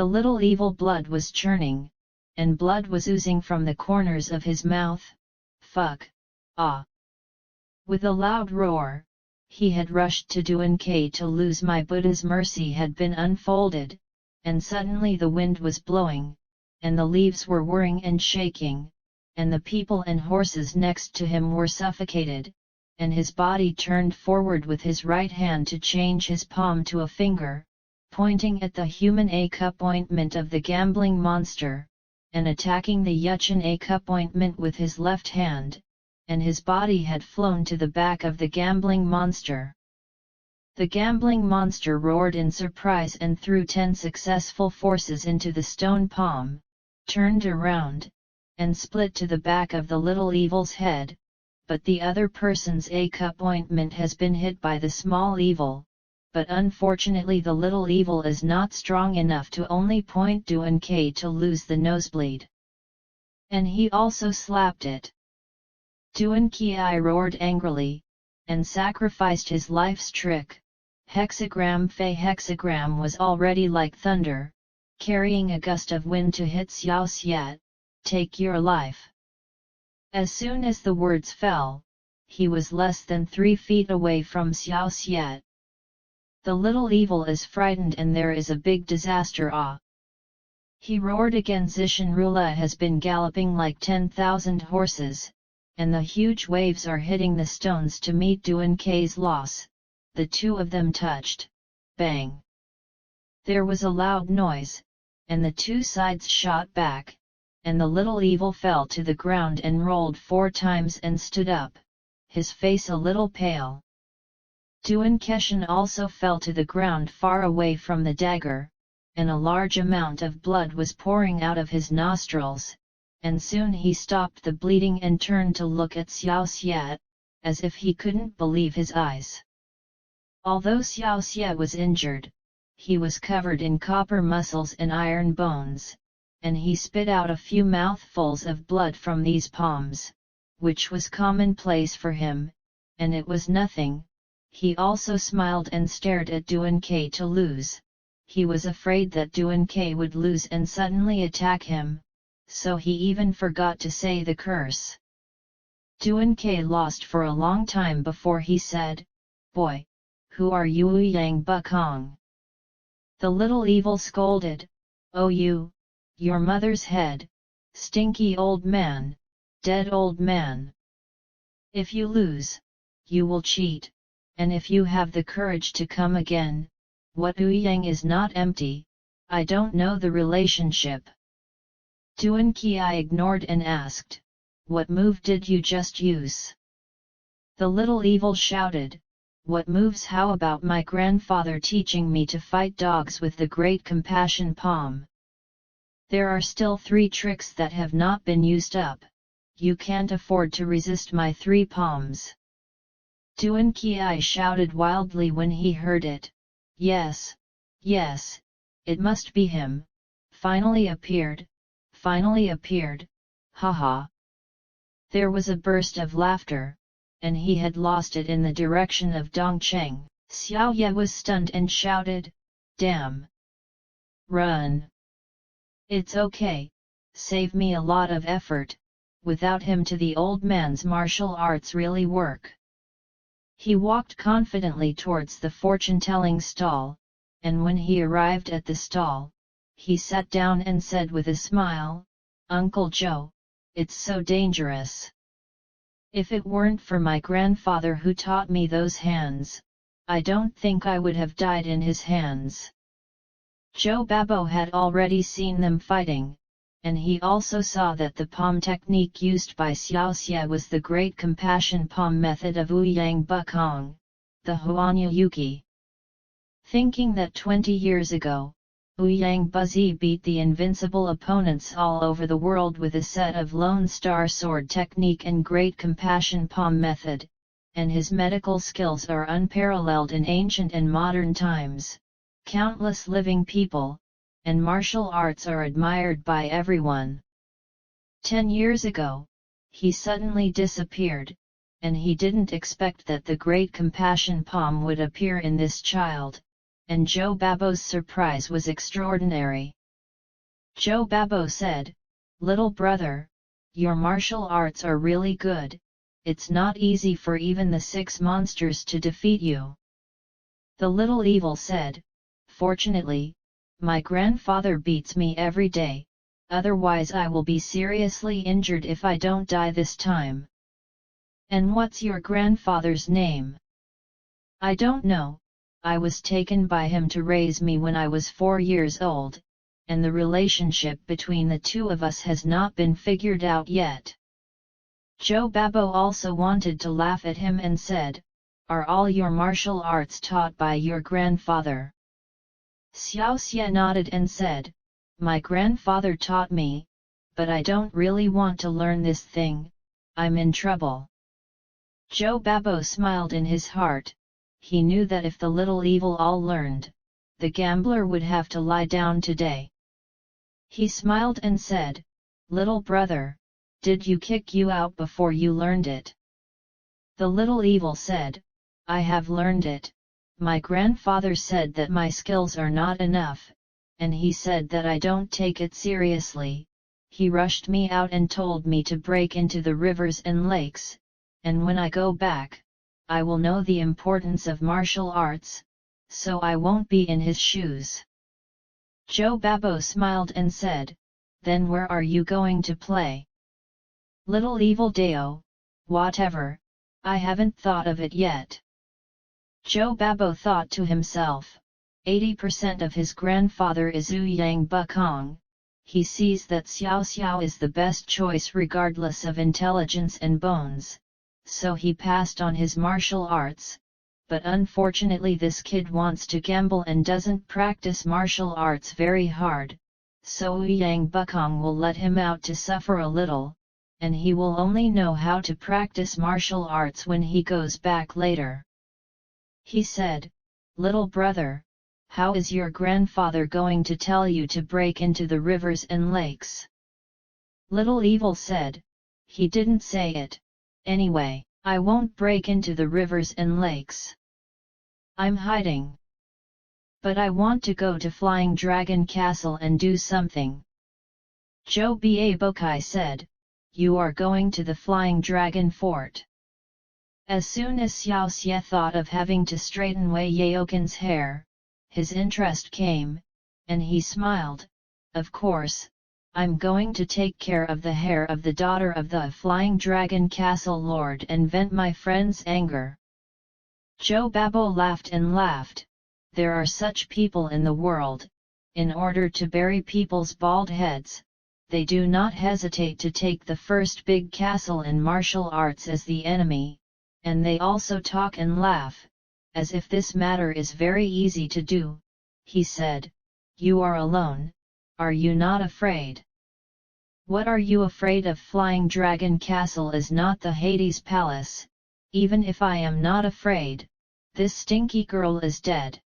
The little evil blood was churning, and blood was oozing from the corners of his mouth. Fuck! Ah! With a loud roar, he had rushed to Duan-Ke to lose. My Buddha's mercy had been unfolded, and suddenly the wind was blowing, and the leaves were whirring and shaking, and the people and horses next to him were suffocated, and his body turned forward with his right hand to change his palm to a finger, pointing at the human a cup ointment of the gambling monster, and attacking the Yuchen a cup ointment with his left hand, and his body had flown to the back of the gambling monster. The gambling monster roared in surprise and threw 10 successful forces into the stone palm, turned around, and split to the back of the little evil's head, but the other person's a cup ointment has been hit by the small evil, but unfortunately the little evil is not strong enough to only point Duan-Ke to lose the nosebleed. And he also slapped it. Duan-Ke roared angrily, and sacrificed his life's trick. Hexagram Fei Hexagram was already like thunder, carrying a gust of wind to hit Xiaoxie. Take your life. As soon as the words fell, he was less than 3 feet away from Xiaoxie. The little evil is frightened and there is a big disaster. Ah! He roared again. Zishan has been galloping like 10,000 horses, and the huge waves are hitting the stones to meet Duan-Ke's loss. The two of them touched. Bang! There was a loud noise, and the two sides shot back, and the little evil fell to the ground and rolled 4 times and stood up, his face a little pale. Duan-Keshan also fell to the ground far away from the dagger, and a large amount of blood was pouring out of his nostrils, and soon he stopped the bleeding and turned to look at Xiaoxie, as if he couldn't believe his eyes. Although Xiaoxie was injured, he was covered in copper muscles and iron bones, and he spit out a few mouthfuls of blood from these palms, which was commonplace for him, and it was nothing. He also smiled and stared at Duan-Ke to lose. He was afraid that Duan-Ke would lose and suddenly attack him, so he even forgot to say the curse. Duan-Ke lost for a long time before he said, "Boy, who are you, Yang Bukong?" The little evil scolded, "Oh you, your mother's head, stinky old man, dead old man. If you lose, you will cheat, and if you have the courage to come again, what Ouyang is not empty, I don't know the relationship." Duan-Ke ignored and asked, "What move did you just use?" The little evil shouted, "What moves? How about my grandfather teaching me to fight dogs with the great compassion palm? There are still 3 tricks that have not been used up. You can't afford to resist my 3 palms." Duan-Ke shouted wildly when he heard it. Yes, yes, it must be him. Finally appeared, haha. There was a burst of laughter, and he had lost it in the direction of Dongcheng. Xiao Ye was stunned and shouted, "Damn! Run! It's okay, save me a lot of effort, without him to the old man's martial arts really work." He walked confidently towards the fortune-telling stall, and when he arrived at the stall, he sat down and said with a smile, "Uncle Joe, it's so dangerous. If it weren't for my grandfather who taught me those hands, I don't think I would have died in his hands." Joe Babo had already seen them fighting, and he also saw that the palm technique used by Xiaoxie was the great compassion palm method of Ouyang Bukong, the Huanya Yuki. Thinking that 20 years ago, Ouyang Buzi beat the invincible opponents all over the world with a set of Lone Star sword technique and great compassion palm method, and his medical skills are unparalleled in ancient and modern times, countless living people, and martial arts are admired by everyone. 10 years ago, he suddenly disappeared, and he didn't expect that the great compassion palm would appear in this child, and Joe Babo's surprise was extraordinary. Zhou Babo said, "Little brother, your martial arts are really good, it's not easy for even the 6 monsters to defeat you." The little evil said, "Fortunately, my grandfather beats me every day, otherwise I will be seriously injured if I don't die this time." "And what's your grandfather's name?" "I don't know, I was taken by him to raise me when I was 4 years old, and the relationship between the two of us has not been figured out yet." Zhou Babo also wanted to laugh at him and said, "Are all your martial arts taught by your grandfather?" Xiaoxie nodded and said, "My grandfather taught me, but I don't really want to learn this thing, I'm in trouble." Zhou Babo smiled in his heart. He knew that if the little evil all learned, the gambler would have to lie down today. He smiled and said, "Little brother, did you kick you out before you learned it?" The little evil said, "I have learned it. My grandfather said that my skills are not enough, and he said that I don't take it seriously. He rushed me out and told me to break into the rivers and lakes, and when I go back, I will know the importance of martial arts, so I won't be in his shoes." Zhou Babo smiled and said, "Then where are you going to play?" "Little evil Dao, whatever, I haven't thought of it yet." Zhou Babo thought to himself, 80% of his grandfather is Ouyang Bukong, he sees that Xiao Xiao is the best choice regardless of intelligence and bones, so he passed on his martial arts, but unfortunately this kid wants to gamble and doesn't practice martial arts very hard, so Ouyang Bukong will let him out to suffer a little, and he will only know how to practice martial arts when he goes back later. He said, "Little brother, how is your grandfather going to tell you to break into the rivers and lakes?" Little evil said, "He didn't say it. Anyway, I won't break into the rivers and lakes. I'm hiding. But I want to go to Flying Dragon Castle and do something." Zhou Bokai said, "You are going to the Flying Dragon Fort." As soon as Xiaoxie thought of having to straighten Wei Yaokin's hair, his interest came, and he smiled, "Of course, I'm going to take care of the hair of the daughter of the Flying Dragon Castle Lord and vent my friend's anger." Zhou Babo laughed and laughed. There are such people in the world, in order to bury people's bald heads, they do not hesitate to take the first big castle in martial arts as the enemy, and they also talk and laugh, as if this matter is very easy to do. He said, "You are alone, are you not afraid?" "What are you afraid of? Flying Dragon Castle is not the Hades Palace, even if I am not afraid, this stinky girl is dead."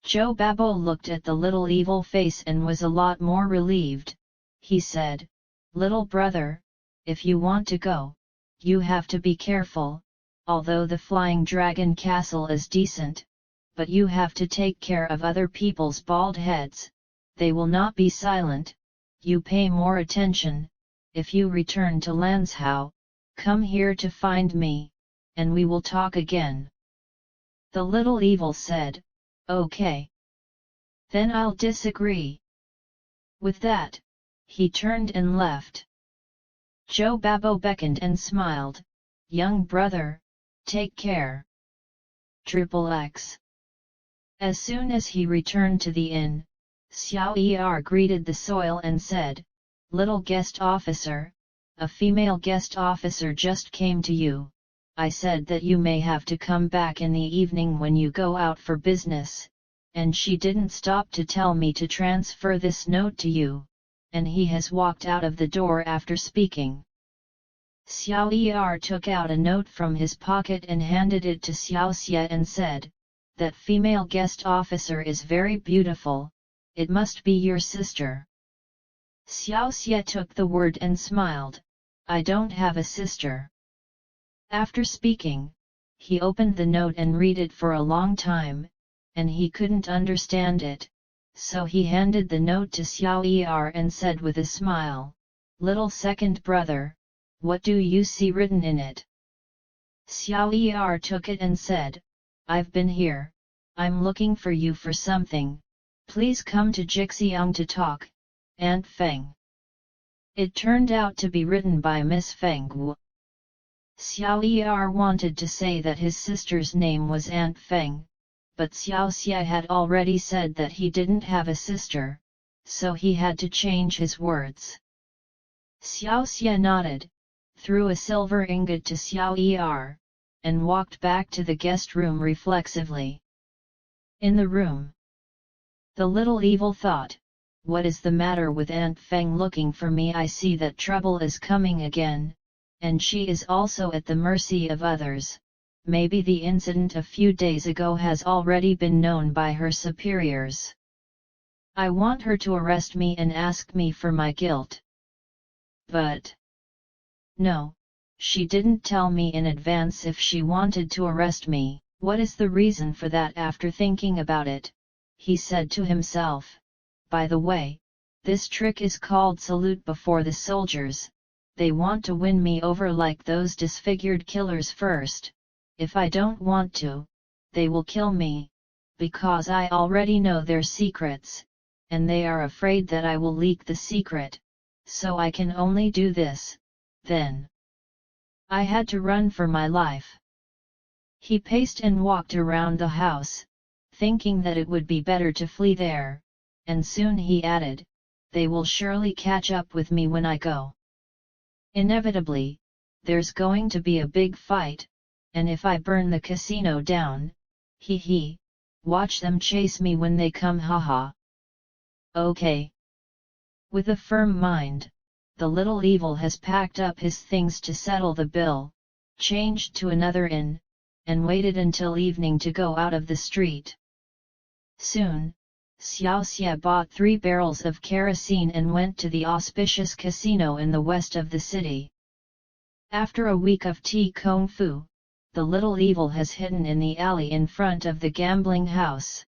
Zhou Babo looked at the little evil face and was a lot more relieved. He said, "Little brother, if you want to go, you have to be careful, although the Flying Dragon Castle is decent, but you have to take care of other people's bald heads, they will not be silent, you pay more attention. If you return to Lanzhou, come here to find me, and we will talk again." The little evil said, "Okay. Then I'll disagree." With that, he turned and left. Zhou Babo beckoned and smiled, "Young brother, take care. XXX." As soon as he returned to the inn, Xiao greeted the soil and said, "Little guest officer, a female guest officer just came to you. I said that you may have to come back in the evening when you go out for business, and she didn't stop to tell me to transfer this note to you," and he has walked out of the door after speaking. Xiao took out a note from his pocket and handed it to Xiaoxie and said, "That female guest officer is very beautiful, it must be your sister." Xiaoxie took the word and smiled, "I don't have a sister." After speaking, he opened the note and read it for a long time, and he couldn't understand it, so he handed the note to Xiaoxie and said with a smile, "Little second brother, what do you see written in it?" Xiaoxie took it and said, "I've been here, I'm looking for you for something, please come to Jixiang to talk, Aunt Feng." It turned out to be written by Miss Feng Wu. Xiaoxie wanted to say that his sister's name was Aunt Feng, but Xiaoxie had already said that he didn't have a sister, so he had to change his words. Xiaoxie nodded, threw a silver ingot to Xiaoxie, and walked back to the guest room reflexively. In the room, the little evil thought, "What is the matter with Aunt Feng looking for me? I see that trouble is coming again, and she is also at the mercy of others. Maybe the incident a few days ago has already been known by her superiors. I want her to arrest me and ask me for my guilt. But no, she didn't tell me in advance if she wanted to arrest me. What is the reason for that?" After thinking about it, he said to himself, "By the way, this trick is called salute before the soldiers. They want to win me over like those disfigured killers first. If I don't want to, they will kill me, because I already know their secrets, and they are afraid that I will leak the secret, so I can only do this, then." I had to run for my life. He paced and walked around the house, thinking that it would be better to flee there, and soon he added, "They will surely catch up with me when I go. Inevitably, there's going to be a big fight, and if I burn the casino down, watch them chase me when they come, haha." Okay. With a firm mind, the little evil has packed up his things to settle the bill, changed to another inn, and waited until evening to go out of the street. Soon, Xiaoxie bought 3 barrels of kerosene and went to the auspicious casino in the west of the city. After a week of tea kung fu, the little evil has hidden in the alley in front of the gambling house.